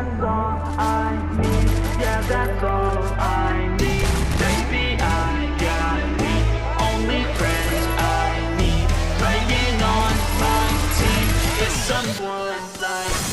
that's all I need. Yeah, that's all I need. Baby, I got me, only friends I need. Playing on my team is someone like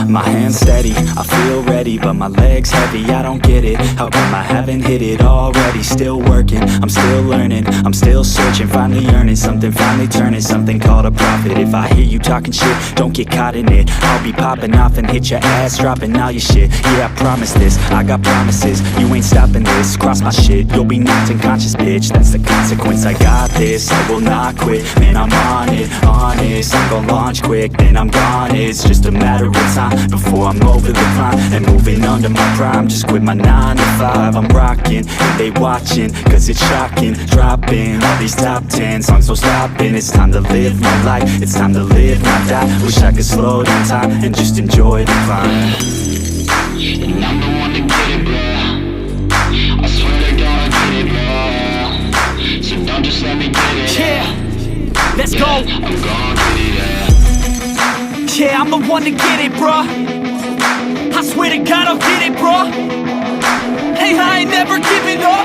my hands steady, I feel ready, but my legs heavy, I don't get it. How come I haven't hit it already? Still working, I'm still learning, I'm still searching, finally earning something, finally turning something called a profit. If I hear you talking shit, don't get caught in it. I'll be popping off and hit your ass, dropping all your shit. Yeah, I promise this, I got promises, you ain't stopping this. Cross my shit, you'll be knocked unconscious, bitch. That's the consequence, I got this, I will not quit. Man, I'm on it, honest, I'm gon' launch quick, then I'm gone. It's just a matter of time before I'm over the climb and moving under my prime. Just quit my 9 to 5, I'm rocking and they watching, cause it's shocking. Dropping all these top 10 songs, no stopping. It's time to live my life, it's time to live, not die. Wish I could slow down time and just enjoy the climb. and I'm the one to get it, bro. I swear to God I get it, bro. So don't just let me get it. Yeah, let's go. I'm gon' get it, yeah. Yeah, I'm the one to get it, bruh. I swear to God I'll get it, bruh. Hey, I ain't never giving up.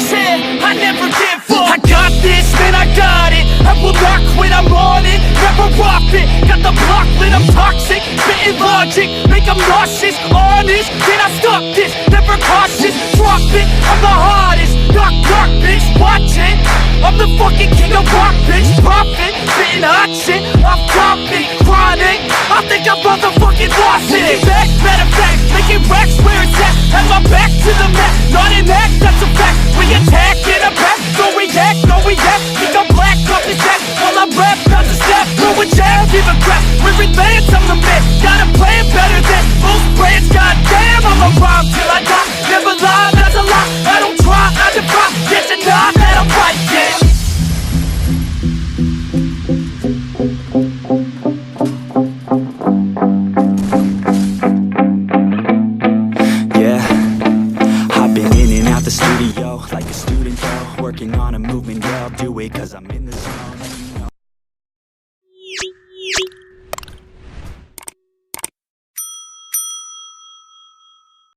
Yeah, I never give up. I got this, man, I got it. I will not quit, I'm on it. Never off it. Got the block lit, I'm toxic. Spitting logic, make them nauseous. Honest, can I stop this? Never cautious, drop it. I'm the hardest. Knock, knock, bitch, watch it. I'm the fucking king of rock, bitch. Profit, spitting hot shit. I'm topic, chronic. I think I'm motherfucking lost it. Making back, matter of fact, making racks where it's at. Have my back to the mat, not an act, that's a fact. We attack in a pack, don't react, no react. Think I'm black, off his ass, while I rap, not to step. Throw a jab, give a crap, we're advanced, I'm the man.